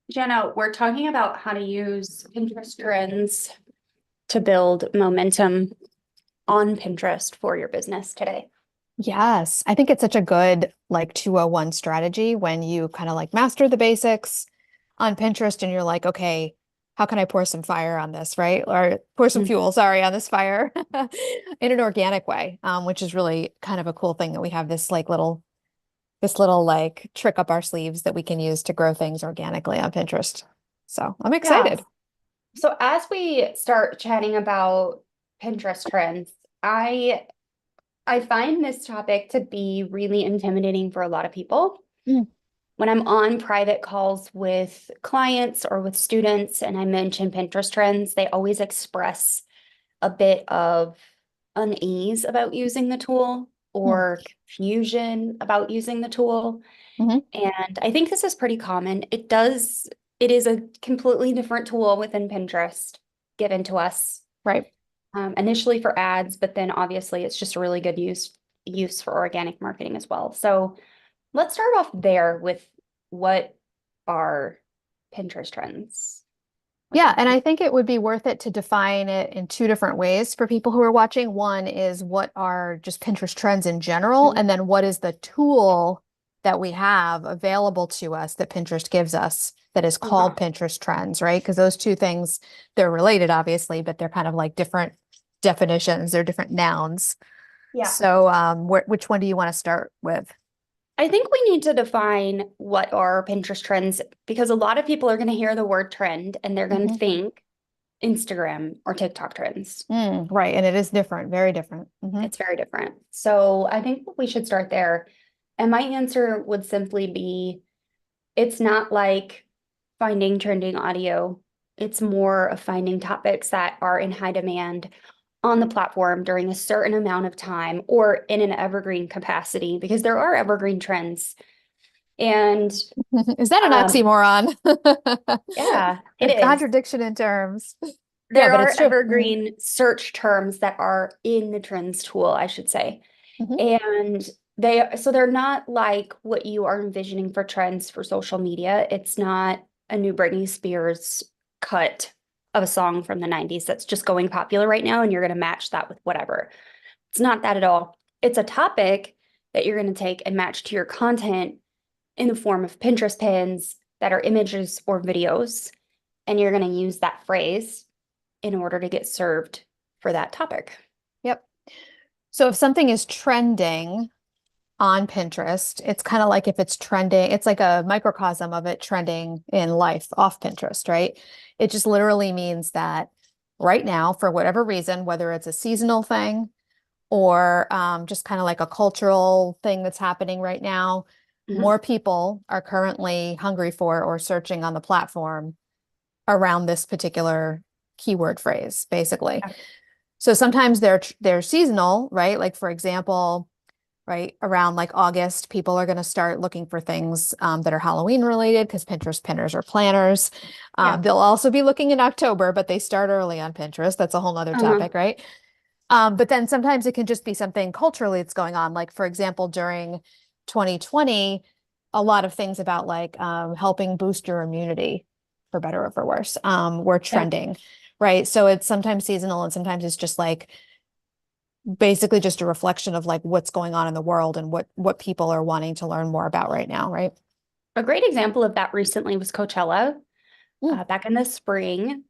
Jenna, we're talking about how to use Pinterest trends to build momentum on Pinterest for your business today. Yes, I think it's such a good like 201 strategy when you kind of like master the basics on Pinterest and you're like, okay, how can I pour some fire on this, right? Or pour some Mm. fuel, sorry, on this fire in an organic way, which is really kind of a cool thing that we have this little like trick up our sleeves that we can use to grow things organically on Pinterest. So I'm Yeah. excited. So as we start chatting about Pinterest trends, I I find this topic to be really intimidating for a lot of people. Mm, When I'm on private calls with clients or with students and I mention Pinterest trends, they always express a bit of unease about using the tool mm, or confusion about using the tool. mhm. And I think this is pretty common. It is a completely different tool within Pinterest given to us Right. initially for ads, but then obviously it's just a really good use for organic marketing as well. So let's start off there with what are Pinterest trends Yeah, within and Pinterest. I think it would be worth it to define it in two different ways for people who are watching. One is what are just Pinterest trends in general, Mhm. and then what is the tool that we have available to us that Pinterest gives us that is called Uh-huh. Pinterest trends, right? Because those two things, they're related, obviously, but they're kind of like different definitions, they're different nouns. Yeah. So, which one do you want to start with? I think we need to define what are Pinterest trends because a lot of people are going to hear the word trend and they're going to Mhm. think Instagram or TikTok trends. Right, and it is different, very different. It's very different. So I think we should start there. And my answer would simply be it's not like finding trending audio. It's more of finding topics that are in high demand on the platform during a certain amount of time or in an evergreen capacity because there are evergreen trends. And Is that an um, oxymoron? yeah, it A is. contradiction in terms. Yeah, There but are it's true. evergreen search terms that are in the trends tool, I should say. Mhm. And they're not like what you are envisioning for trends for social media. It's not a new Britney Spears cut of a song from the 90s that's just going popular right now, and you're going to match that with whatever. It's not that at all. It's a topic that you're going to take and match to your content in the form of Pinterest pins that are images or videos. And you're going to use that phrase in order to get served for that topic. Yep. So if something is trending on Pinterest, it's kind of like if it's trending, it's like a microcosm of it trending in life off Pinterest, right? It just literally means that right now, for whatever reason, whether it's a seasonal thing or just kind of like a cultural thing that's happening right now, Mhm. more people are currently hungry for or searching on the platform around this particular keyword phrase, basically. So sometimes they're seasonal, right? Like for example, right around like August, people are going to start looking for things that are Halloween related because Pinterest pinners or planners. Yeah. They'll also be looking in October, but they start early on Pinterest. That's a whole nother Uh-huh. topic, right? But then sometimes it can just be something culturally that's going on. Like for example, during 2020, a lot of things about like helping boost your immunity, for better or for worse, were Yeah. trending, right? So it's sometimes seasonal and sometimes it's just like basically just a reflection of like what's going on in the world and what people are wanting to learn more about right now, right? A great example of that recently was Coachella Mm, back in the spring,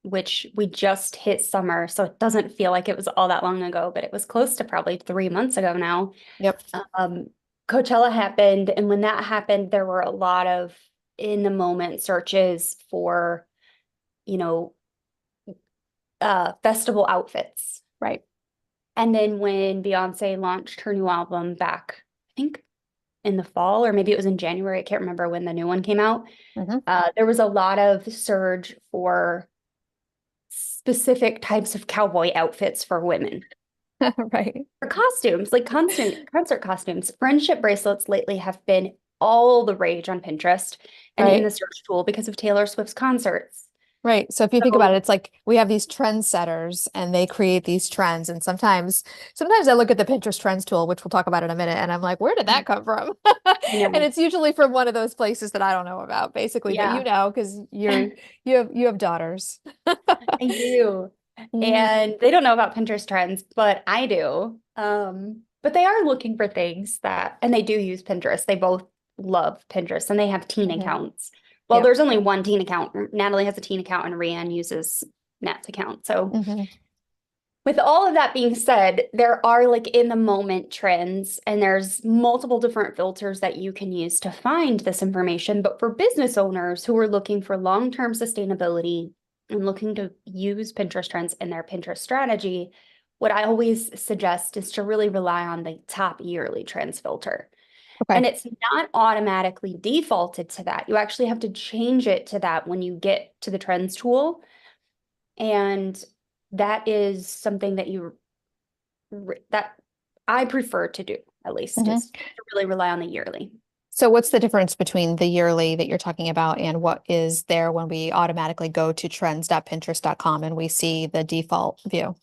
which we just hit summer. So it doesn't feel like it was all that long ago, but it was close to probably 3 months ago now. yep. Um, Coachella happened. And when that happened, there were a lot of in the moment searches for, you know, festival outfits. Right. And then when Beyonce launched her new album back, I think in the fall, or maybe it was in January, I can't remember when the new one came out. Hmm. There was a lot of surge for specific types of cowboy outfits for women. Right. For costumes, like concert costumes, friendship bracelets lately have been all the rage on Pinterest and in Right. the search tool because of Taylor Swift's concerts. Right. So if you think about it, So it's like we have these trendsetters and they create these trends. And sometimes I look at the Pinterest trends tool, which we'll talk about in a minute, and I'm like, where did that come from? I And know. it's usually from one of those places that I don't know about, basically, but Yeah, you know, because you have daughters. I do. Mhm. And they don't know about Pinterest trends, but I do. But they are looking for things that, and they do use Pinterest. They both love Pinterest and they have teen Mhm. accounts. Well, Yep. there's only one teen account. Natalie has a teen account and Rianne uses Nat's account. So Hmm. with all of that being said, there are like in the moment trends, and there's multiple different filters that you can use to find this information. But for business owners who are looking for long-term sustainability and looking to use Pinterest trends in their Pinterest strategy, what I always suggest is to really rely on the top yearly trends filter. Okay. And it's not automatically defaulted to that. You actually have to change it to that when you get to the trends tool. And that is something that that I prefer to do, at least, Hmm. is to really rely on the yearly. So what's the difference between the yearly that you're talking about and what is there when we automatically go to trends.pinterest.com and we see the default view?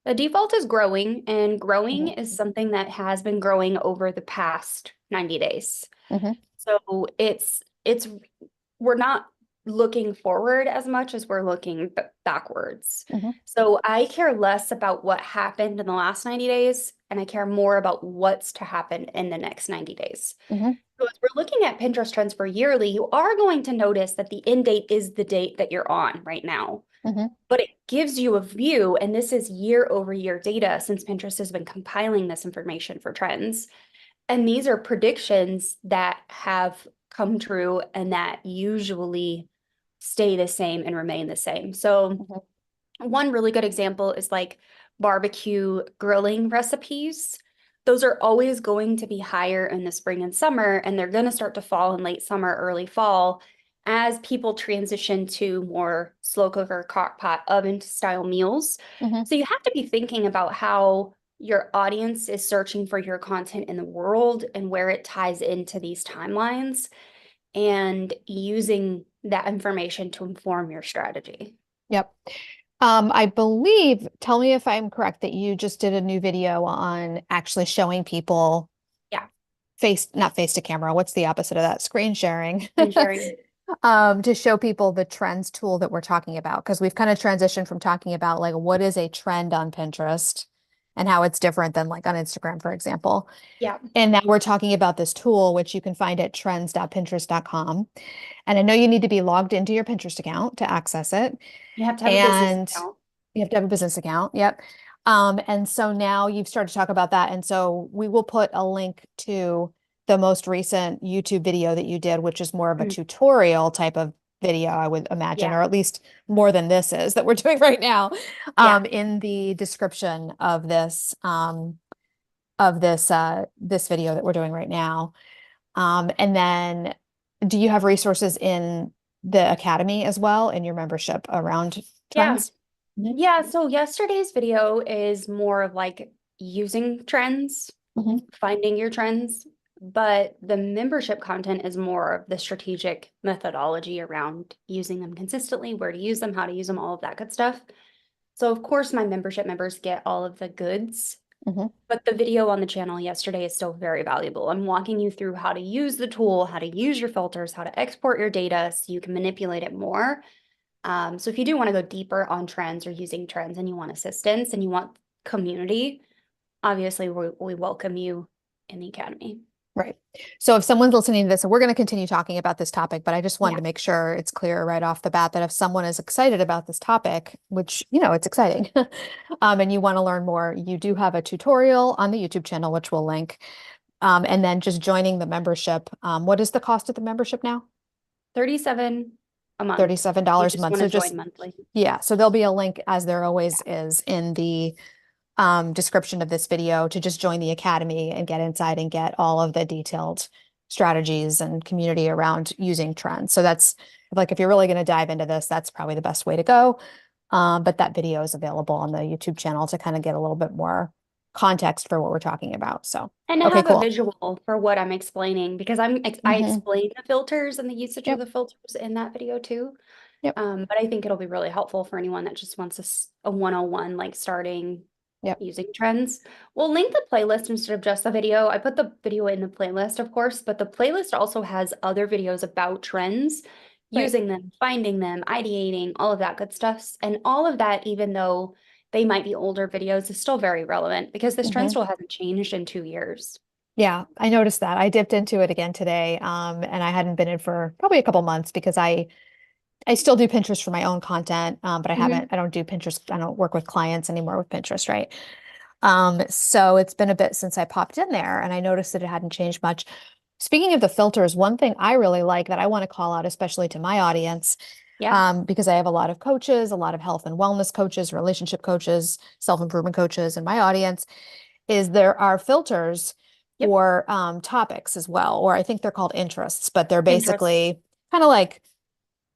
The default is growing, and growing Hmm. is something that has been growing over the past 90 days. Hmm. So it's we're not looking forward as much as we're looking backwards. Hmm. So I care less about what happened in the last 90 days, and I care more about what's to happen in the next 90 days. Hmm. So as we're looking at Pinterest trends for yearly, you are going to notice that the end date is the date that you're on right now. Hmm. But it gives you a view, and this is year over year data since Pinterest has been compiling this information for trends. And these are predictions that have come true and that usually stay the same and remain the same. So Hmm. one really good example is like barbecue grilling recipes. Those are always going to be higher in the spring and summer, and they're going to start to fall in late summer, early fall as people transition to more slow cooker, crock pot, oven style meals. Hmm. So you have to be thinking about how your audience is searching for your content in the world and where it ties into these timelines and using that information to inform your strategy. Yep. I believe, tell me if I'm correct, that you just did a new video on actually showing people Yeah, not face to camera. What's the opposite of that? Screen sharing. and sharing. To show people the trends tool that we're talking about. Because we've kind of transitioned from talking about like what is a trend on Pinterest and how it's different than like on Instagram, for example. Yeah. And now we're talking about this tool, which you can find at trends.pinterest.com. And I know you need to be logged into your Pinterest account to access it. You have to have a business And account. you have to have a business account. Yep. And so now you've started to talk about that. And so we will put a link to the most recent YouTube video that you did, which is more of a Mm, tutorial type of video, I would imagine, yeah. or at least more than this is that we're doing right now, Yeah. in the description of this video that we're doing right now. And then do you have resources in the academy as well in your membership around Yeah. trends? Mhm. Yeah. So yesterday's video is more of like using trends, Mhm. finding your trends, but the membership content is more of the strategic methodology around using them consistently, where to use them, how to use them, all of that good stuff. So of course my membership members get all of the goods, Mhm. but the video on the channel yesterday is still very valuable. I'm walking you through how to use the tool, how to use your filters, how to export your data so you can manipulate it more. So if you do want to go deeper on trends or using trends and you want assistance and you want community, obviously we welcome you in the academy. Right. So if someone's listening to this, and we're going to continue talking about this topic, but I just wanted Yeah. to make sure it's clear right off the bat that if someone is excited about this topic, which, it's exciting, and you want to learn more, you do have a tutorial on the YouTube channel, which we'll link. And then just joining the membership. What is the cost of the membership now? 37 a month. You $37 a just month. want So to join just, monthly. yeah. So there'll be a link, as there always is, in the description of this video to just join the academy and get inside and get all of the detailed strategies and community around using trends. So that's like, if you're really going to dive into this, that's probably the best way to go. But that video is available on the YouTube channel to kind of get a little bit more context for what we're talking about. So, And to okay, have a cool. visual for what I'm explaining, because I Hmm. explain the filters and the usage of Yep. the filters in that video too. Yep. But I think it'll be really helpful for anyone that just wants a 101, like starting Yep. using trends. We'll link the playlist instead of just the video. I put the video in the playlist, of course, but the playlist also has other videos about trends, Great. using them, finding them, ideating, all of that good stuff. And all of that, even though they might be older videos, is still very relevant because this trend Hmm. still hasn't changed in 2 years. Yeah, I noticed that. I dipped into it again today, and I hadn't been in for probably a couple months because I still do Pinterest for my own content, but Mhm. I don't do Pinterest. I don't work with clients anymore with Pinterest, right? So it's been a bit since I popped in there and I noticed that it hadn't changed much. Speaking of the filters, one thing I really like that I want to call out, especially to my audience, Yeah. because I have a lot of coaches, a lot of health and wellness coaches, relationship coaches, self-improvement coaches in my audience, is there are filters Yep. for topics as well, or I think they're called interests, but they're Interests. basically kind of like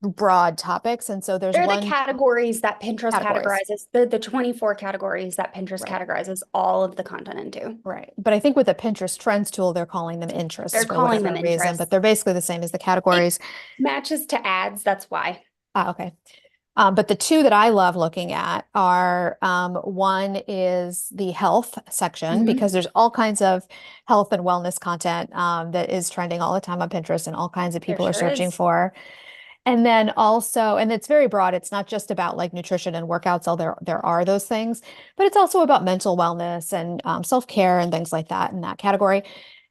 broad topics. And so there's They're the one categories that Pinterest categories. categorizes, the 24 categories that Pinterest Right. categorizes all of the content into. Right. But I think with the Pinterest Trends tool, they're calling them interests They're for calling them whatever reason, but interests. they're basically the same as the It categories. matches to ads, that's why. Ah, okay. But the two that I love looking at are one is the health section Hmm. because there's all kinds of health and wellness content that is trending all the time on Pinterest and all kinds of There people are sure searching is. for. And then also, and it's very broad. It's not just about like nutrition and workouts, although there are those things, but it's also about mental wellness and self-care and things like that in that category.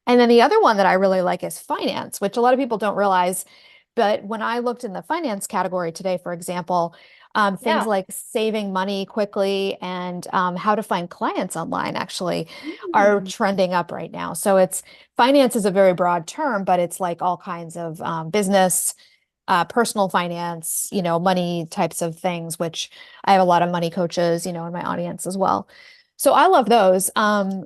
And then the other one that I really like is finance, which a lot of people don't realize. But when I looked in the finance category today, for example, things Yeah. like saving money quickly and how to find clients online actually are Mm. trending up right now. So it's finance is a very broad term, but it's like all kinds of business, personal finance, money types of things, which I have a lot of money coaches, in my audience as well. So I love those.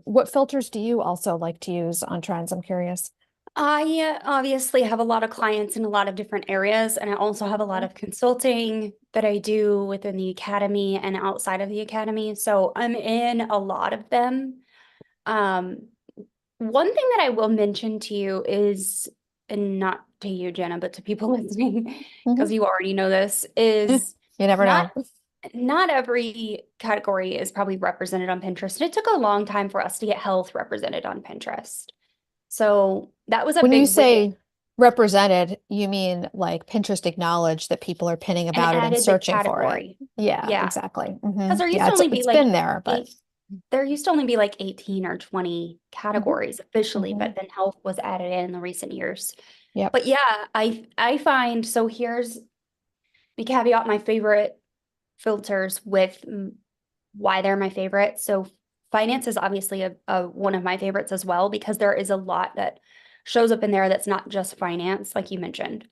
What filters do you also like to use on trends? I'm curious. I obviously have a lot of clients in a lot of different areas, and I also have a lot Mhm. of consulting that I do within the academy and outside of the academy. So I'm in a lot of them. Um, One thing that I will mention to you is, and not to you, Jenna, but to people listening, because Mhm. you already know this, is You never not know. not every category is probably represented on Pinterest. And it took a long time for us to get health represented on Pinterest. So that was a When you big win say represented, you mean like Pinterest acknowledged that people are pinning and about it and added the searching for it. category. Yeah, Yeah. exactly. Because there used Yeah, to it's only be it's like been there, but there used to only be like 18 or 20 Mhm. categories officially, Mhm. but then health was added in the recent years. Yep. But yeah, I find so here's the caveat my favorite filters with why they're my favorite. So finance is obviously a one of my favorites as well because there is a lot that shows up in there that's not just finance, like you mentioned.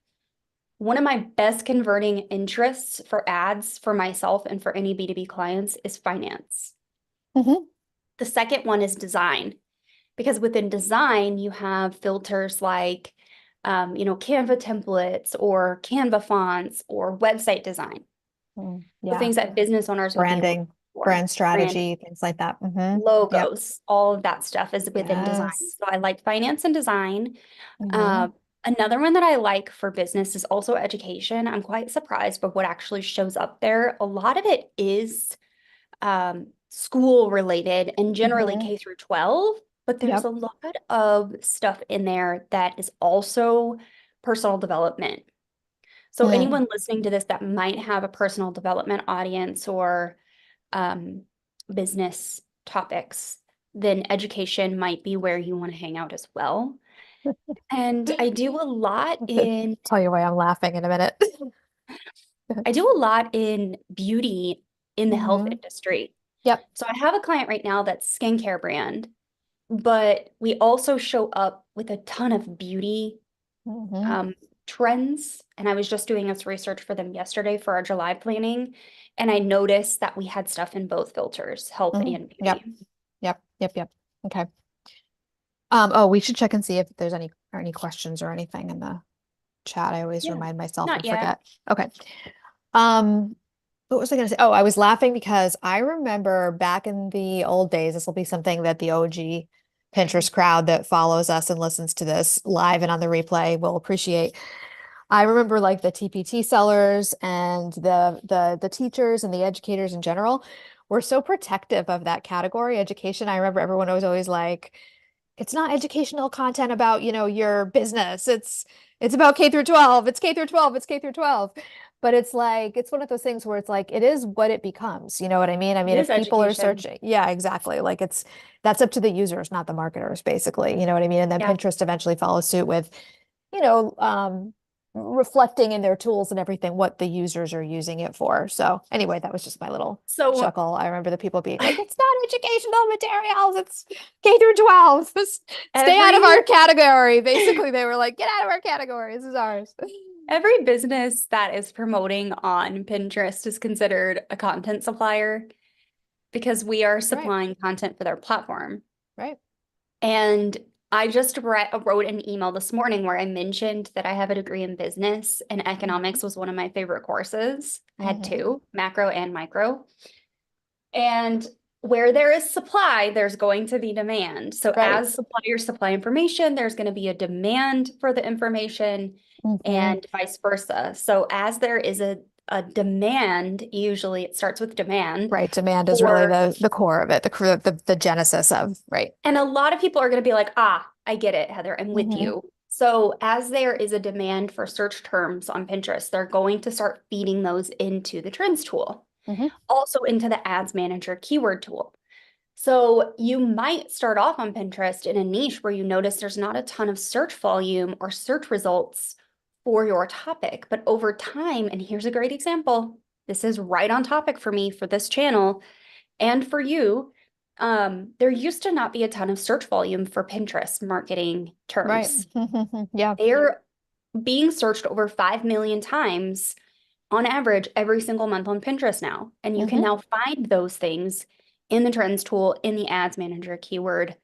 One of my best converting interests for ads for myself and for any B2B clients is finance. Hmm. The second one is design, because within design, you have filters like, Canva templates or Canva fonts or website design. So Yeah. things that business owners would be looking Branding, for, brand brand strategy, things like that. Yep. logos, all of that stuff is within design. Yes. So I like finance and design. Hmm. Uh, Another one that I like for business is also education. I'm quite surprised by what actually shows up there. A lot of it is school related and generally Hmm. K through 12, but there's Yep. a lot of stuff in there that is also personal development. So Mm. anyone listening to this that might have a personal development audience or um, business topics, then education might be where you want to hang out as well. And Tell you why I'm laughing in a minute. I do a lot in beauty in the health Hmm. industry. Yep. So I have a client right now that's skincare brand, but we also show up with a ton of beauty Hmm. um, trends. And I was just doing this research for them yesterday for our July planning, and I noticed that we had stuff in both filters, health and Yep. beauty. Yep. Okay. Oh, we should check and see if there's any questions or anything in the chat. I always Yeah, remind myself not and yet. forget. Okay. Um, what was I going to say? Oh, I was laughing because I remember back in the old days, this will be something that the OG Pinterest crowd that follows us and listens to this live and on the replay will appreciate. I remember like the TPT sellers and the teachers and the educators in general were so protective of that category, education. I remember everyone was always like, it's not educational content about, your business. It's about K through 12. It's K through 12. It's K through 12. But it's like it's one of those things where it's like it is what it becomes. You know what I mean? I It mean, is if people are education. searching, yeah, exactly. Like that's up to the users, not the marketers, basically. You know what I mean? And then Yeah. Pinterest eventually follows suit with, you know, um, reflecting in their tools and everything what the users are using it for. So anyway, that was just my little So chuckle. I remember the people being like, it's not educational materials, it's K through 12. Stay out of every our category. Basically, they were like, get out of our category. This is ours. every business that is promoting on Pinterest is considered a content supplier because we are Right, supplying content for their platform. right. And I just wrote an email this morning where I mentioned that I have a degree in business and Mhm, economics was one of my favorite courses. I had mhm. two, macro and micro. And where there is supply, there's going to be demand. So Right. as suppliers supply information, there's going to be a demand for the information Mhm. and vice versa. So as there is a demand, usually it starts with demand Right. Demand is really for, the core of it, the genesis of, right. and a lot of people are going to be like, ah, I get it, Heather, I'm with Hmm. you. So as there is a demand for search terms on Pinterest, they're going to start feeding those into the trends tool, Hmm. also into the ads manager keyword tool. So you might start off on Pinterest in a niche where you notice there's not a ton of search volume or search results for your topic. But over time, and here's a great example, this is right on topic for me for this channel and for you. There used to not be a ton of search volume for Pinterest marketing Right. terms. Yeah. They're being searched over 5 million times on average every single month on Pinterest now. And you can Hmm. now find those things in the trends tool, in the ads manager keyword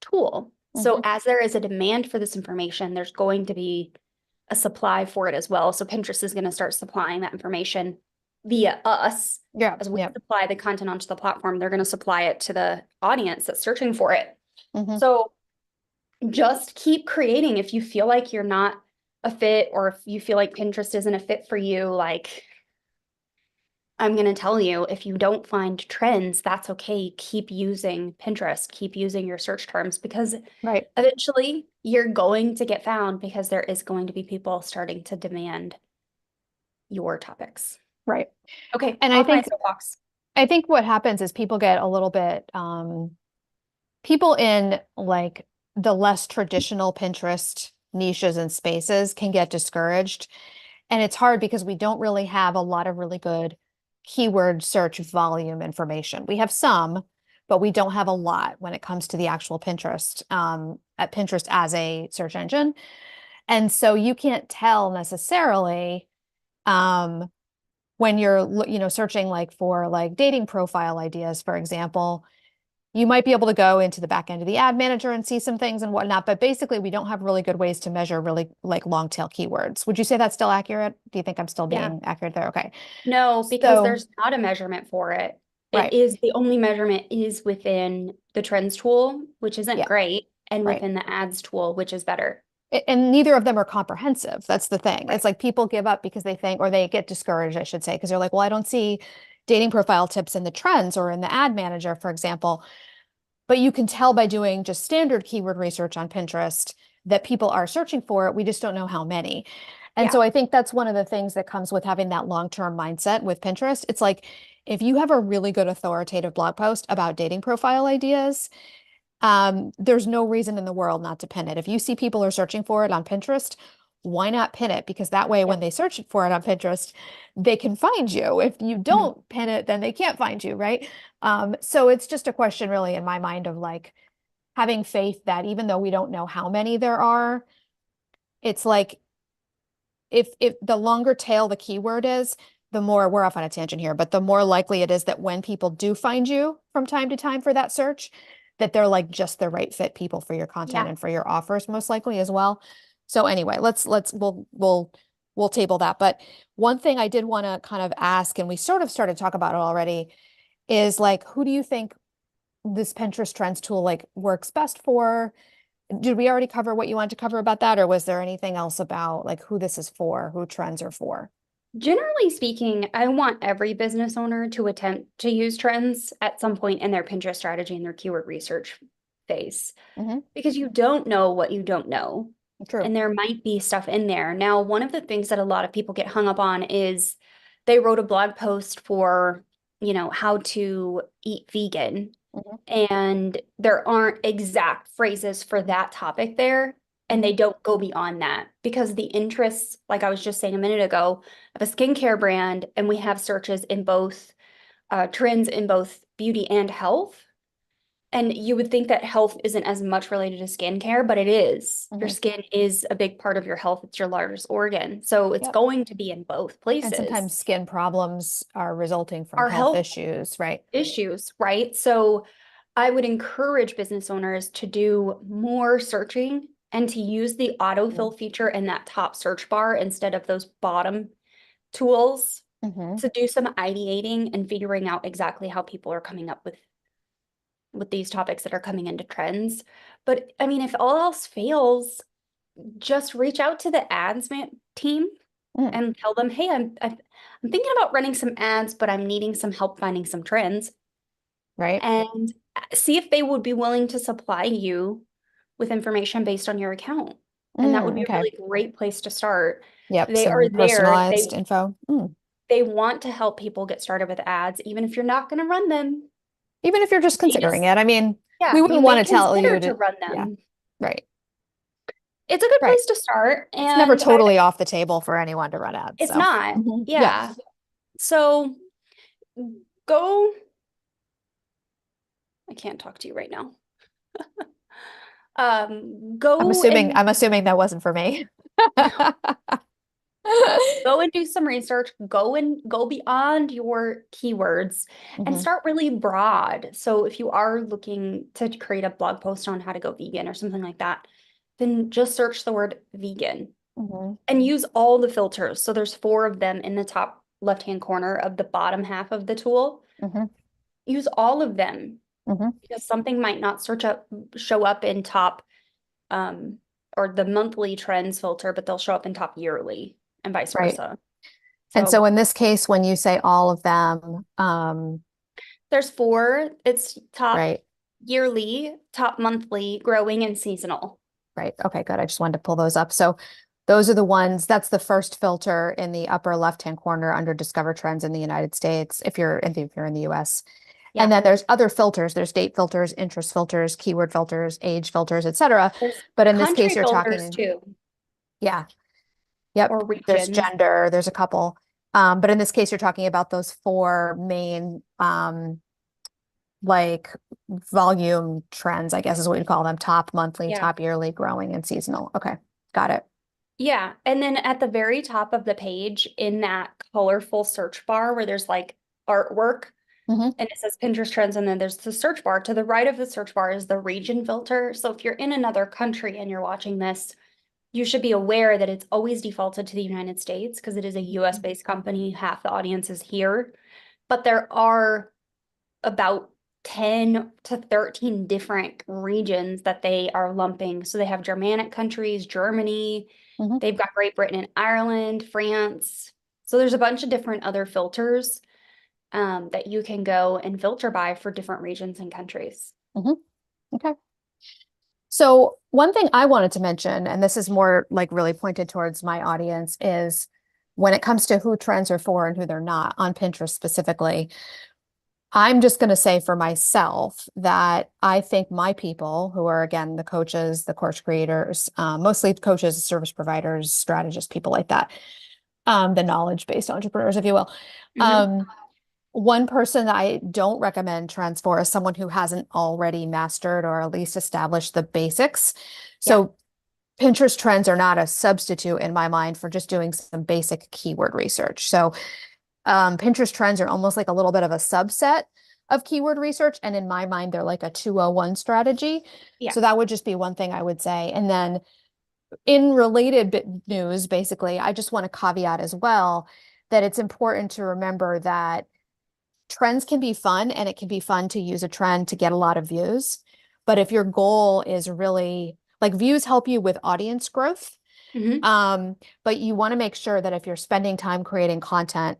tool. So Hmm. as there is a demand for this information, there's going to be a supply for it as well. So Pinterest is going to start supplying that information via us. Yeah. As we Yeah. supply the content onto the platform, they're going to supply it to the audience that's searching for it. Hmm. So just keep creating if you feel like you're not a fit or if you feel like Pinterest isn't a fit for you, like I'm going to tell you, if you don't find trends, that's okay. Keep using Pinterest, keep using your search terms because Right. eventually you're going to get found because there is going to be people starting to demand your topics. Right. Okay, And I off my think soapbox. I think what happens is people get a little bit people in like the less traditional Pinterest niches and spaces can get discouraged. And it's hard because we don't really have a lot of really good keyword search volume information. We have some, but we don't have a lot when it comes to the actual Pinterest, at Pinterest as a search engine. And so you can't tell necessarily, um, when you're, searching like for like dating profile ideas, for example, you might be able to go into the back end of the ad manager and see some things and whatnot, but basically we don't have really good ways to measure really like long tail keywords. Would you say that's still accurate? Do you think I'm still Yeah. being accurate there? Okay. No, because So, there's not a measurement for it. It right. is the only measurement is within the trends tool, which isn't Yeah, great, and right. within the ads tool, which is better. And neither of them are comprehensive. That's the thing. Right. It's like people give up because they think, or they get discouraged, I should say, because they're like, well, I don't see dating profile tips in the trends or in the ad manager, for example. But you can tell by doing just standard keyword research on Pinterest that people are searching for it. We just don't know how many. And Yeah. so I think that's one of the things that comes with having that long-term mindset with Pinterest. It's like if you have a really good authoritative blog post about dating profile ideas, there's no reason in the world not to pin it. If you see people are searching for it on Pinterest, why not pin it? Because that way, when Yep. they search for it on Pinterest, they can find you. If you Mhm. don't pin it, then they can't find you, right? So it's just a question, really, in my mind, of like having faith that even though we don't know how many there are, it's like if the longer tail the keyword is, the more we're off on a tangent here, but the more likely it is that when people do find you from time to time for that search, that they're like just the right fit people for your content Yeah. and for your offers, most likely as well. So anyway, we'll table that. But one thing I did want to kind of ask, and we sort of started to talk about it already, is like who do you think this Pinterest trends tool like works best for? Did we already cover what you wanted to cover about that, or was there anything else about like who this is for, who trends are for? Generally speaking, I want every business owner to attempt to use trends at some point in their Pinterest strategy and their keyword research phase Hmm. because you don't know what you don't know. True. And there might be stuff in there. Now, one of the things that a lot of people get hung up on is they wrote a blog post for, how to eat vegan. Hmm. And there aren't exact phrases for that topic there. And Hmm. they don't go beyond that because the interests, like I was just saying a minute ago, of a skincare brand, and we have searches in both trends in both beauty and health. And you would think that health isn't as much related to skincare, but it is. Your Hmm. skin is a big part of your health. It's your largest organ. So it's Yep. going to be in both And sometimes places. skin problems are resulting from Our health health issues, right? issues, right? So I would encourage business owners to do more searching and to use the Mm-hmm. autofill feature in that top search bar instead of those bottom tools Mm-hmm. to do some ideating and figuring out exactly how people are coming up with these topics that are coming into trends. But I mean, if all else fails, just reach out to the team Mm. and tell them, hey, I'm thinking about running some ads, but I'm needing some help finding some trends Right. and see if they would be willing to supply you with information based on your account. And that would be a Okay. really great place to start. Yep. They are Some there. personalized info. Mm. They want to help people get started with ads, even if you're not going to run them. Even if you're just They considering just, it. I mean, we yeah, you wouldn't want may to tell consider you to to, run yeah, them. right. It's a good Right. place to start. It's never And totally off the table for anyone to run ads. it's So, not. mhm. Yeah. Yeah. So go. I can't talk to you right now. Go and I'm assuming that wasn't for me. go and do some research. Go beyond your keywords and Hmm. start really broad. So if you are looking to create a blog post on how to go vegan or something like that, then just search the word vegan Hmm. and use all the filters. So there's four of them in the top left-hand corner of the bottom half of the tool. Hmm. Use all of them Hmm. because something might not show up in top um, or the monthly trends filter, but they'll show up in top yearly and vice Right. versa. And so So in this case, when you say all of them, there's four. It's top right, yearly, top monthly, growing, and seasonal. right. Okay, good. I just wanted to pull those up. So those are the ones, that's the first filter in the upper left-hand corner under Discover Trends in the United States, if you're in the US. And Yeah. then there's other filters. There's date filters, interest filters, keyword filters, age filters, etc. There's But in this case, country you're filters talking, too, yeah, yep. or There's regions. gender, there's a couple. But in this case, you're talking about those four main like volume trends, I guess is what you'd call them, top monthly, Yeah. top yearly, growing, and seasonal. Okay, got it. Yeah. And then at the very top of the page in that colorful search bar where there's like artwork Hmm. and it says Pinterest trends, and then there's the search bar. To the right of the search bar is the region filter. So if you're in another country and you're watching this, you should be aware that it's always defaulted to the United States because it is a US based company. Half the audience is here, but there are about 10 to 13 different regions that they are lumping. So they have Germanic countries, Germany, Hmm. they've got Great Britain and Ireland, France. So there's a bunch of different other filters that you can go and filter by for different regions and countries. Hmm. Okay. So one thing I wanted to mention, and this is more like really pointed towards my audience, is when it comes to who trends are for and who they're not on Pinterest specifically, I'm just going to say for myself that I think my people, who are again the coaches, the course creators, mostly coaches, service providers, strategists, people like that, the knowledge-based entrepreneurs, if you will. Mhm. Um, One person that I don't recommend trends for is someone who hasn't already mastered or at least established the basics. Yeah. So Pinterest trends are not a substitute in my mind for just doing some basic keyword research. So Pinterest trends are almost like a little bit of a subset of keyword research. And in my mind, they're like a 201 strategy. Yeah. So that would just be one thing I would say. And then in related news, basically, I just want to caveat as well that it's important to remember that trends can be fun and it can be fun to use a trend to get a lot of views. But if your goal is really like views help you with audience growth. Hmm. But you want to make sure that if you're spending time creating content,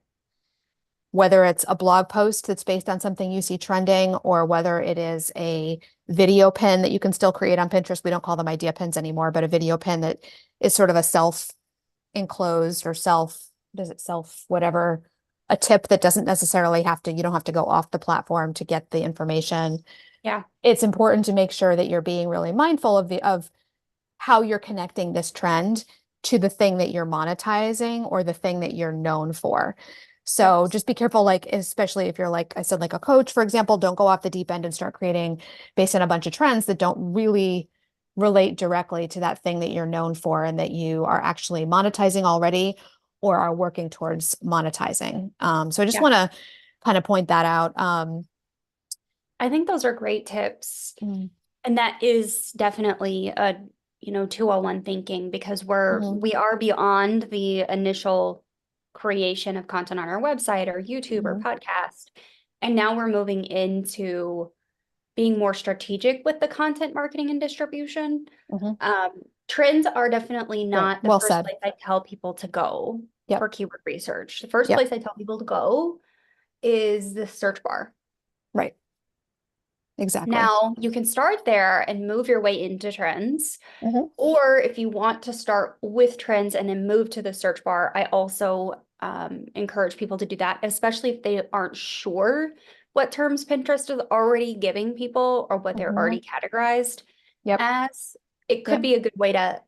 whether it's a blog post that's based on something you see trending, or whether it is a video pin that you can still create on Pinterest. We don't call them idea pins anymore, but a video pin that is sort of a self enclosed or does it self, whatever, a tip that doesn't necessarily you don't have to go off the platform to get the information. Yeah. It's important to make sure that you're being really mindful of how you're connecting this trend to the thing that you're monetizing or the thing that you're known for. So Yes. just be careful, like, especially if you're, like I said, like a coach, for example, don't go off the deep end and start creating based on a bunch of trends that don't really relate directly to that thing that you're known for and that you are actually monetizing already or are working towards monetizing. So I just Yeah. want to kind of point that out. I think those are great tips. Mm, And that is definitely a, 201 thinking because mhm, we are beyond the initial creation of content on our website or YouTube or mhm, podcast. And now we're moving into being more strategic with the content marketing and distribution. mhm. Trends are definitely Right. not the Well first said. place I tell people to go Yep. for keyword research. The first Yep. place I tell people to go is the search bar. Right. Exactly. Now, you can start there and move your way into trends. Mhm, Or if you want to start with trends and then move to the search bar, I also encourage people to do that, especially if they aren't sure what terms Pinterest is already giving people or what they're mhm. already categorized Yep. as. It could Yep. be a good way to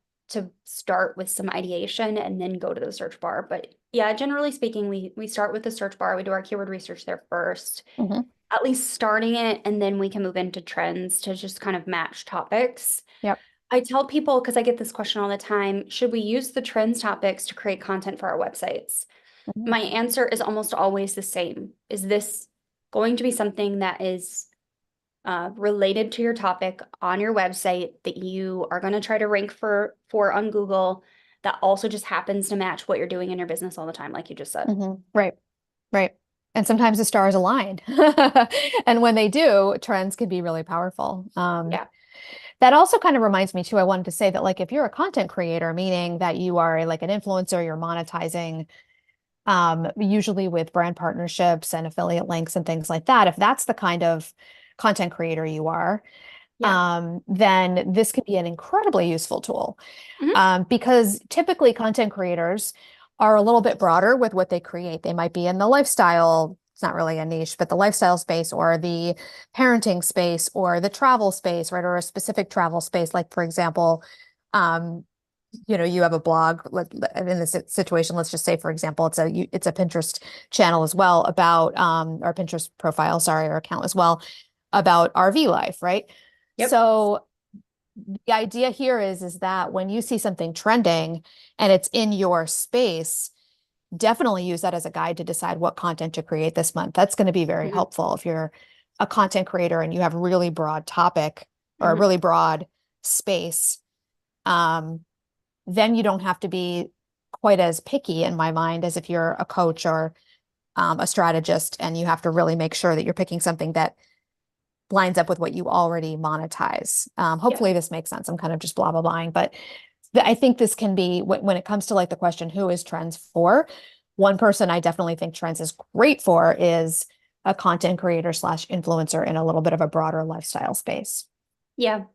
start with some ideation and then go to the search bar. But yeah, generally speaking, we start with the search bar. We do our keyword research there first, Mhm. at least starting it, and then we can move into trends to just kind of match topics. Yep. I tell people, because I get this question all the time, should we use the trends topics to create content for our websites? Mhm. My answer is almost always the same. Is this going to be something that is related to your topic on your website that you are going to try to rank for on Google that also just happens to match what you're doing in your business all the time, like you just said? Mhm. Right. Right. And sometimes the stars align. And when they do, trends can be really powerful. Yeah. That also kind of reminds me too, I wanted to say that, like, if you're a content creator, meaning that you are like an influencer, you're monetizing, usually with brand partnerships and affiliate links and things like that, if that's the kind of content creator you are, Yeah. then this could be an incredibly useful tool. Hmm. Because typically content creators are a little bit broader with what they create. They might be in the lifestyle, it's not really a niche, but the lifestyle space or the parenting space or the travel space, right? Or a specific travel space. Like, for example, um, you have a blog in this situation. Let's just say, for example, it's a Pinterest channel as well about, or Pinterest profile, sorry, or account as well about RV life, right? Yep. So the idea here is that when you see something trending and it's in your space, definitely use that as a guide to decide what content to create this month. That's going to be very Hmm. helpful if you're a content creator and you have a really broad topic or a Hmm. really broad space. Um, then you don't have to be quite as picky in my mind as if you're a coach or a strategist, and you have to really make sure that you're picking something that lines up with what you already monetize. Yeah. Hopefully this makes sense. I'm kind of just blah, blah, blahing, but I think this can be when it comes to, like, the question, who is trends for? One person I definitely think trends is great for is a content creator slash influencer in a little bit of a broader lifestyle space. Yeah.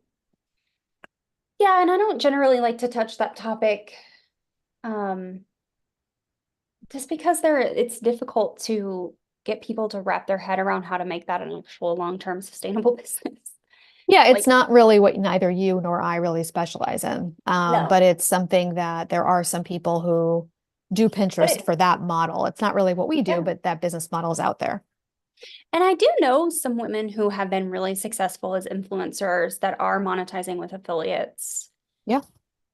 Yeah. And I don't generally like to touch that topic. Um, just because it's difficult to get people to wrap their head around how to make that an actual long-term sustainable business. Yeah, it's Like, not really what neither you nor I really specialize in. no, But it's something that there are some people who do Pinterest but for that model. It's not really what we do, yeah. but that business model is out there. And I do know some women who have been really successful as influencers that are monetizing with affiliates, Yeah.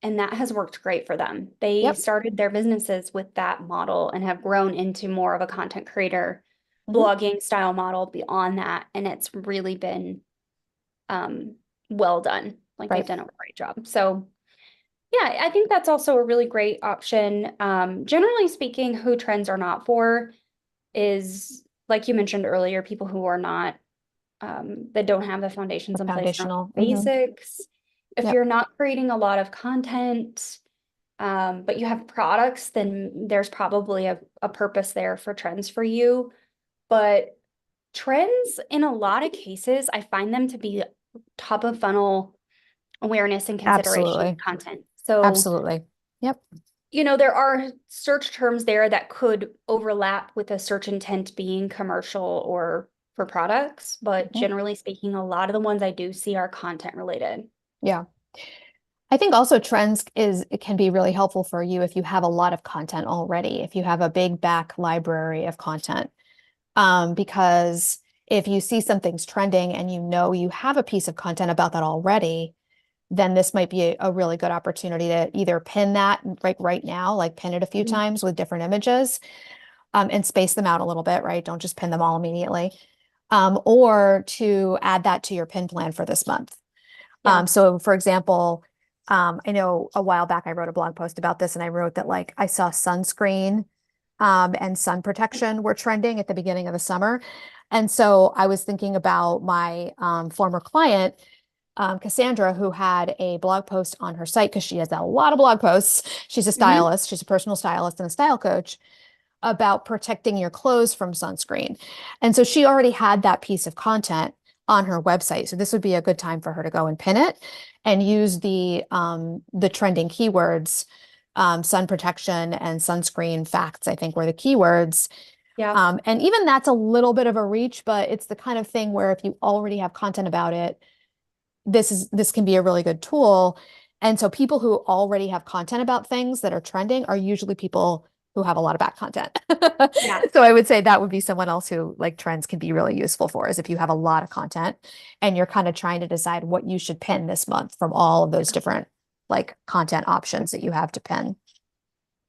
and that has worked great for them. They Yep. started their businesses with that model and have grown into more of a content creator, Hmm. blogging style model beyond that, and it's really been um, well done. Like they've Right. done a great job. So yeah, I think that's also a really great option. Generally speaking, who trends are not for is, like you mentioned earlier, people who are not, that don't have the The foundations in place around foundational. Hmm. basics. If Yep. you're not creating a lot of content, but you have products, then there's probably a purpose there for trends for you. But trends, in a lot of cases, I find them to be top of funnel awareness and consideration Absolutely. content. So, Absolutely. Yep. there are search terms there that could overlap with a search intent being commercial or for products, but Mhm. generally speaking, a lot of the ones I do see are content related. Yeah. I think also trends it can be really helpful for you if you have a lot of content already, if you have a big back library of content. Because if you see something's trending and you know you have a piece of content about that already, then this might be a really good opportunity to either pin that like right now, like pin it a few Mhm. times with different images, and space them out a little bit, right? Don't just pin them all immediately. Or to add that to your pin plan for this month. Yeah. So for example, I know a while back I wrote a blog post about this and I wrote that like I saw sunscreen and sun protection were trending at the beginning of the summer. And so I was thinking about my former client, Cassandra, who had a blog post on her site because she has a lot of blog posts. She's a Hmm. stylist, she's a personal stylist and a style coach about protecting your clothes from sunscreen. And so she already had that piece of content on her website. So this would be a good time for her to go and pin it and use the trending keywords. Sun protection and sunscreen facts, I think, were the keywords. Yeah. And even that's a little bit of a reach, but it's the kind of thing where if you already have content about it, this can be a really good tool. And so people who already have content about things that are trending are usually people who have a lot of back content. Yeah. So I would say that would be someone else who like trends can be really useful for is if you have a lot of content and you're kind of trying to decide what you should pin this month from all of those different like content options that you have to pin.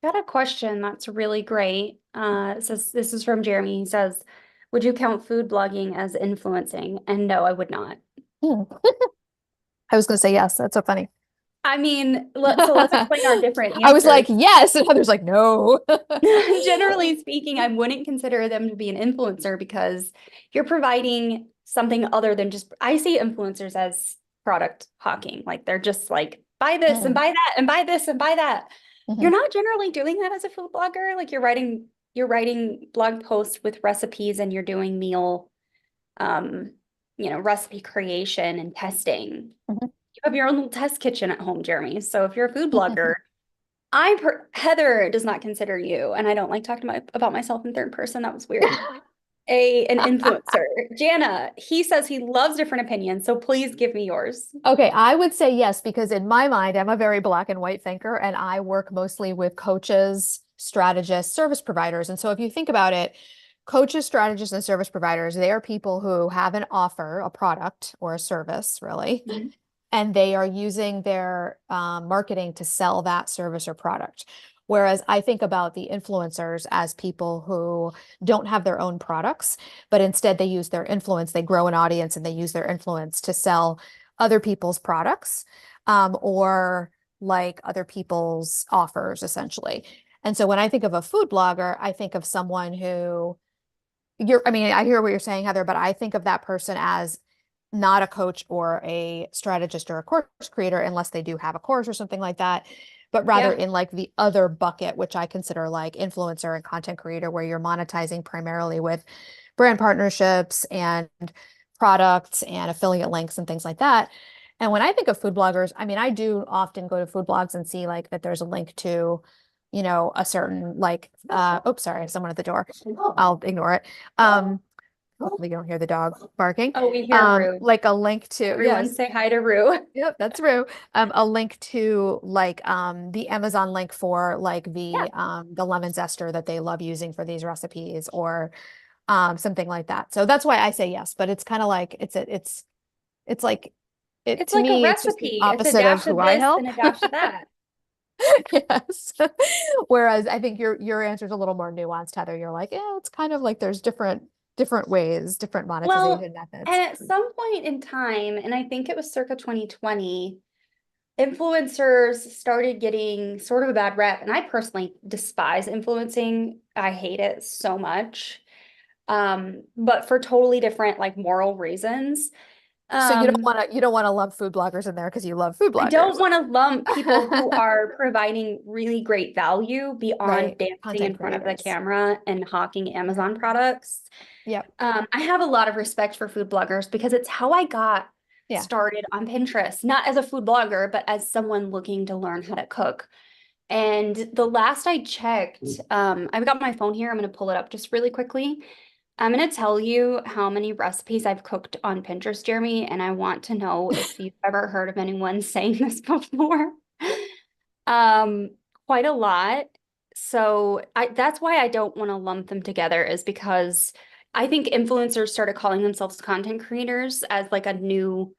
Got a question that's really great. It says this is from Jeremy. He says, would you count food blogging as influencing? And no, I would not. Hmm. I was going to say yes. That's so funny. I mean, so let's explain our different I was like, answers. yes. And others like, no. Generally speaking, I wouldn't consider them to be an influencer because you're providing something other than just, I see influencers as product hawking. Like they're just like, buy this and Mm, buy that and buy this and buy that. You're mhm, not generally doing that as a food blogger. Like you're writing blog posts with recipes and you're doing meal, um, recipe creation and testing. mhm. You have your own little test kitchen at home, Jeremy. So if you're a food blogger, Mhm. Heather does not consider you, and I don't like talking about myself in third person. That was weird. An influencer. Jana, he says he loves different opinions, so please give me yours. Okay, I would say yes, because in my mind, I'm a very black and white thinker, and I work mostly with coaches, strategists, service providers. And so if you think about it, coaches, strategists, and service providers, they are people who have an offer, a product or a service, really, Mhm. and they are using their marketing to sell that service or product. Whereas I think about the influencers as people who don't have their own products, but instead they use their influence, they grow an audience and they use their influence to sell other people's products, or like other people's offers, essentially. And so when I think of a food blogger, I think of someone who I mean, I hear what you're saying, Heather, but I think of that person as not a coach or a strategist or a course creator unless they do have a course or something like that, but rather Yeah, in like the other bucket, which I consider like influencer and content creator, where you're monetizing primarily with brand partnerships and products and affiliate links and things like that. And when I think of food bloggers, I mean, I do often go to food blogs and see like that there's a link to, a certain like, oops, sorry, someone at the door. I'll ignore it. Hopefully you don't hear the dog barking. oh, we hear Rue. Like a link to, Everyone yes, say hi to Rue. yep, that's Rue. A link to like the Amazon link for like Yeah, the lemon zester that they love using for these recipes or something like that. So that's why I say yes, but it's kind of like it's like it it's to like a me, it's just the recipe. It's a opposite of dash who of I this help. and a dash of that. Yes. Whereas I think your answer is a little more nuanced, Heather. You're like, yeah, it's kind of like there's different ways, different Well, monetization methods. and at some point in time, and I think it was circa 2020, influencers started getting sort of a bad rep. And I personally despise influencing. I hate it so much. But for totally different like moral reasons. So Um, you don't want to lump food bloggers in there because you love food I bloggers. don't want to lump people who are providing really great value beyond Right. dancing Content in front of the creators. camera and hawking Yep. Amazon products. Yep. I have a lot of respect for food bloggers because it's how I got Yeah. started on Pinterest, not as a food blogger, but as someone looking to learn how to cook. And the last I checked, I've got my phone here. I'm going to pull it up just really quickly. I'm going to tell you how many recipes I've cooked on Pinterest, Jeremy, and I want to know if you've ever heard of anyone saying this before. Um, Quite a lot. So that's why I don't want to lump them together is because I think influencers started calling themselves content creators as like a new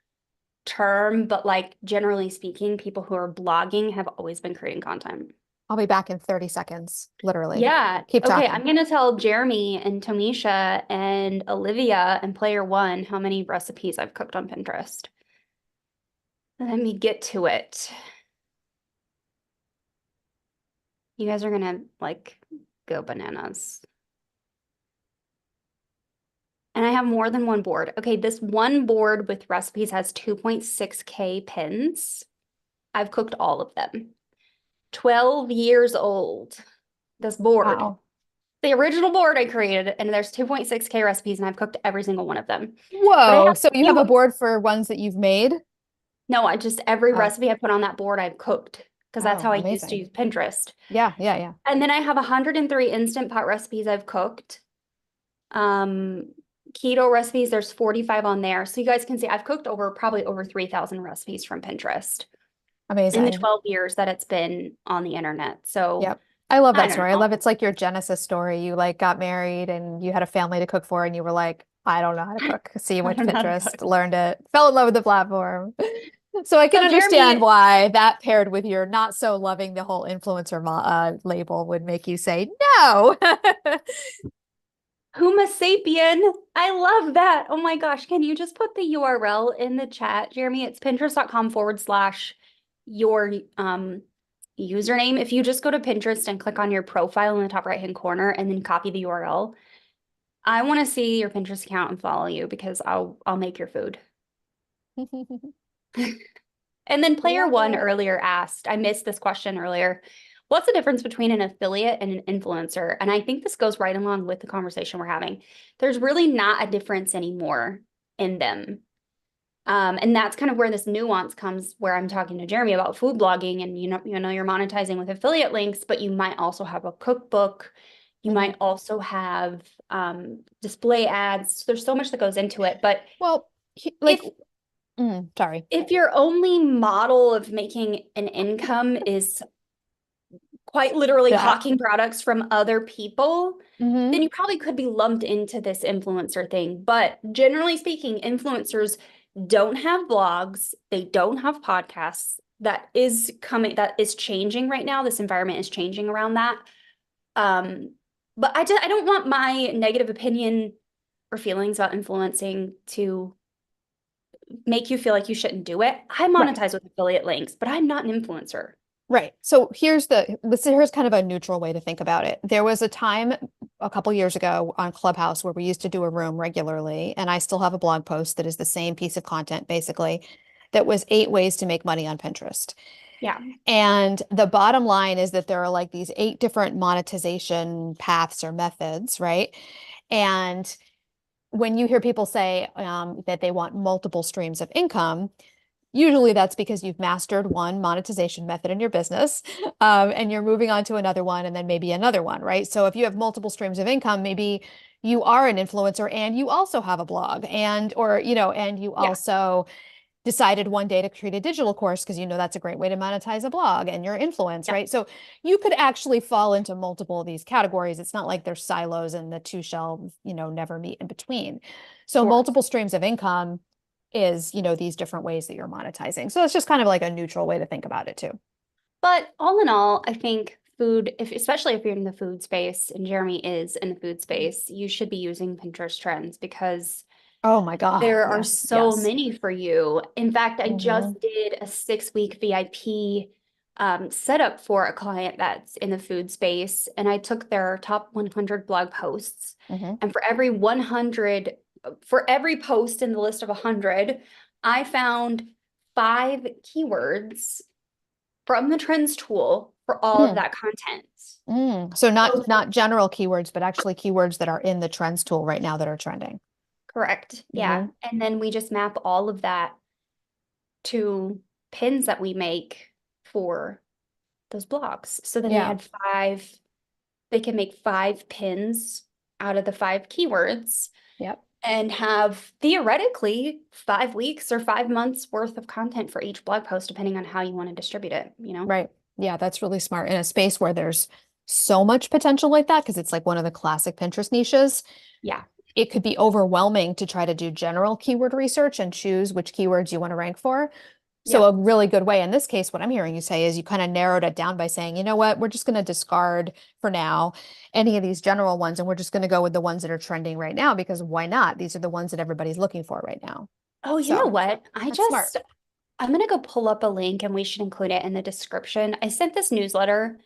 term, but like generally speaking, people who are blogging have always been creating content. I'll be back in 30 seconds, literally. Yeah. Keep Okay, talking. I'm gonna tell Jeremy and Tomisha and Olivia and Player One how many recipes I've cooked on Pinterest. Let me get to it. You guys are gonna like go bananas. And I have more than one board. Okay, this one board with recipes has 2.6K pins. I've cooked all of them. 12 years old, this board. Wow. The original board I created, and there's 2.6K recipes, and I've cooked every single one of them. But I Whoa. have So you have a you board for ones that you've made? no, I just every Oh, recipe I put on that board I've cooked because that's oh, how I used to amazing. use Pinterest. Yeah, yeah, yeah. And then I have 103 instant pot recipes I've cooked. Um, Keto recipes, there's 45 on there. So you guys can see I've cooked probably over 3,000 recipes from Pinterest in the Amazing. 12 years that it's been on the internet. So Yep. I love I that don't story. I know. love it's like your Genesis story. You like got married and you had a family to cook for and you were like, I don't know how to cook. So you I went to don't know how to Pinterest, cook. learned it, fell in love with the platform. So I can So understand Jeremy, why that paired with your not so loving the whole influencer label would make you say no. Homo sapien. I love that. Oh my gosh. Can you just put the URL in the chat, Jeremy? It's pinterest.com/your username. If you just go to Pinterest and click on your profile in the top right-hand corner and then copy the URL, I want to see your Pinterest account and follow you because I'll make your food. And then player Love one it. earlier asked, I missed this question earlier. What's the difference between an affiliate and an influencer? And I think this goes right along with the conversation we're having. There's really not a difference anymore in them. And that's kind of where this nuance comes, where I'm talking to Jeremy about food blogging, and you're monetizing with affiliate links, but you might also have a cookbook. You Mhm. might also have display ads. There's so much that goes into it. But Well, like, if sorry. if your only model of making an income is quite literally That. hawking products from other people, then Hmm. you probably could be lumped into this influencer thing. But generally speaking, influencers don't have blogs, they don't have podcasts. That is changing right now. This environment is changing around that. But I don't want my negative opinion or feelings about influencing to make you feel like you shouldn't do it. I Right. monetize with affiliate links, but I'm not an influencer. Right. So here's kind of a neutral way to think about it. There was a time a couple years ago on Clubhouse where we used to do a room regularly, and I still have a blog post that is the same piece of content basically that was 8 ways to make money on Pinterest. Yeah. And the bottom line is that there are like these 8 different monetization paths or methods, right? And when you hear people say that they want multiple streams of income, usually that's because you've mastered one monetization method in your business, and you're moving on to another one and then maybe another one, right? So if you have multiple streams of income, maybe you are an influencer and you also have a blog and you Yeah. also decided one day to create a digital course because you know that's a great way to monetize a blog and your influence, Yeah. right? So you could actually fall into multiple of these categories. It's not like there's silos and the two shall, never meet in between. So Sure. multiple streams of income is, these different ways that you're monetizing. So it's just kind of like a neutral way to think about it too. But all in all, I think especially if you're in the food space, and Jeremy is in the food space, you should be using Pinterest trends because Oh my God. there are Yes. so Yes. many for you. In fact, I Hmm. just did a 6-week VIP setup for a client that's in the food space, and I took their top 100 blog posts. Hmm. And for every 100 for every post in the list of 100, I found 5 keywords from the trends tool for all of Mm, that content. So So not general keywords, but actually keywords that are in the trends tool right now that are trending. correct. Yeah. Hmm. And then we just map all of that to pins that we make for those blogs. So then Yeah. they can make 5 pins out of the 5 keywords Yep. and have theoretically 5 weeks or 5 months worth of content for each blog post, depending on how you want to distribute it, you know? Right. Yeah, that's really smart in a space where there's so much potential like that because it's like one of the classic Pinterest niches. Yeah. It could be overwhelming to try to do general keyword research and choose which keywords you want to rank for. So a Yep. really good way in this case, what I'm hearing you say is you kind of narrowed it down by saying, you know what, we're just going to discard for now any of these general ones, and we're just going to go with the ones that are trending right now because why not? These are the ones that everybody's looking for right now. Oh, you know So what? that's smart. I'm gonna go pull up a link and we should include it in the description. I sent this newsletter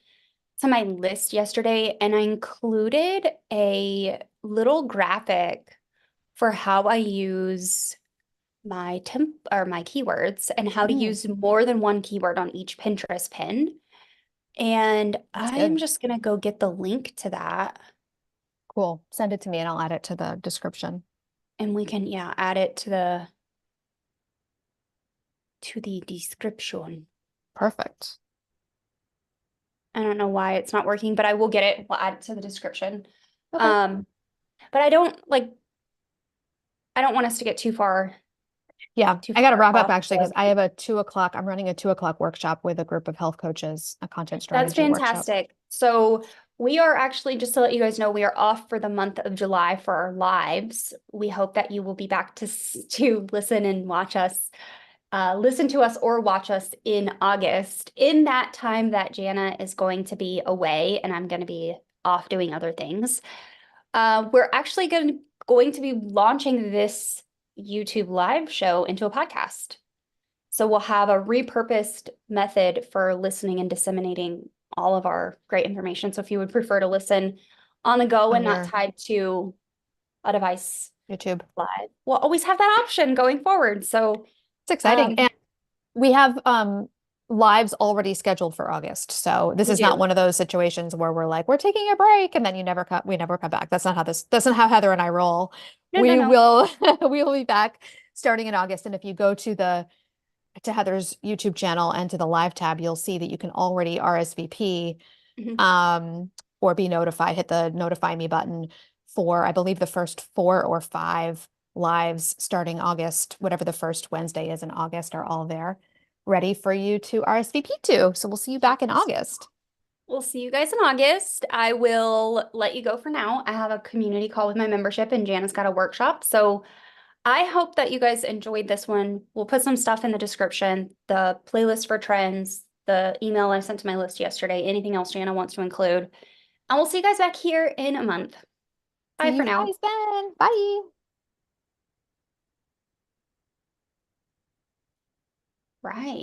to my list yesterday and I included a little graphic for how I use my keywords and how to Mm, use more than one keyword on each Pinterest pin. And that's I'm good. just gonna go get the link to that Cool. Send it to me and I'll add it to the description. and we can, yeah, add it to the description. Perfect. I don't know why it's not working, but I will get it. We'll add it to the description. Okay. Um, but I don't want us to get Yeah, too I got to far wrap up off actually because the. I have a 2 o'clock. I'm running a 2 o'clock workshop with a group of health coaches, a content That's strategy workshop. fantastic. So we are actually, just to let you guys know, we are off for the month of July for our lives. We hope that you will be back to listen and watch us, listen to us or watch us in August. In that time that Jana is going to be away and I'm going to be off doing other things. We're actually going to be launching this YouTube live show into a podcast. So we'll have a repurposed method for listening and disseminating all of our great information. So if you would prefer to listen on the go On and not your tied to a device YouTube. live, we'll always have that option going forward. So It's exciting. um, And we have lives already scheduled for August. So this we is not do. one of those situations where we're like, we're taking a break and then we never come back. That's not how Heather and I roll. No, no, We no. will we will be back starting in August. And if you go to Heather's YouTube channel and to the live tab, you'll see that you can already RSVP Mhm. or be notified, hit the notify me button for, I believe, the first 4 or 5 lives starting August, whatever the first Wednesday is in August, are all there ready for you to RSVP to. So we'll see you back in August. We'll see you guys in August. I will let you go for now. I have a community call with my membership and Jana's got a workshop. So I hope that you guys enjoyed this one. We'll put some stuff in the description, the playlist for trends, the email I sent to my list yesterday, anything else Jana wants to include. And we'll see you guys back here in a month. See Bye you for now. guys then. Bye. Right.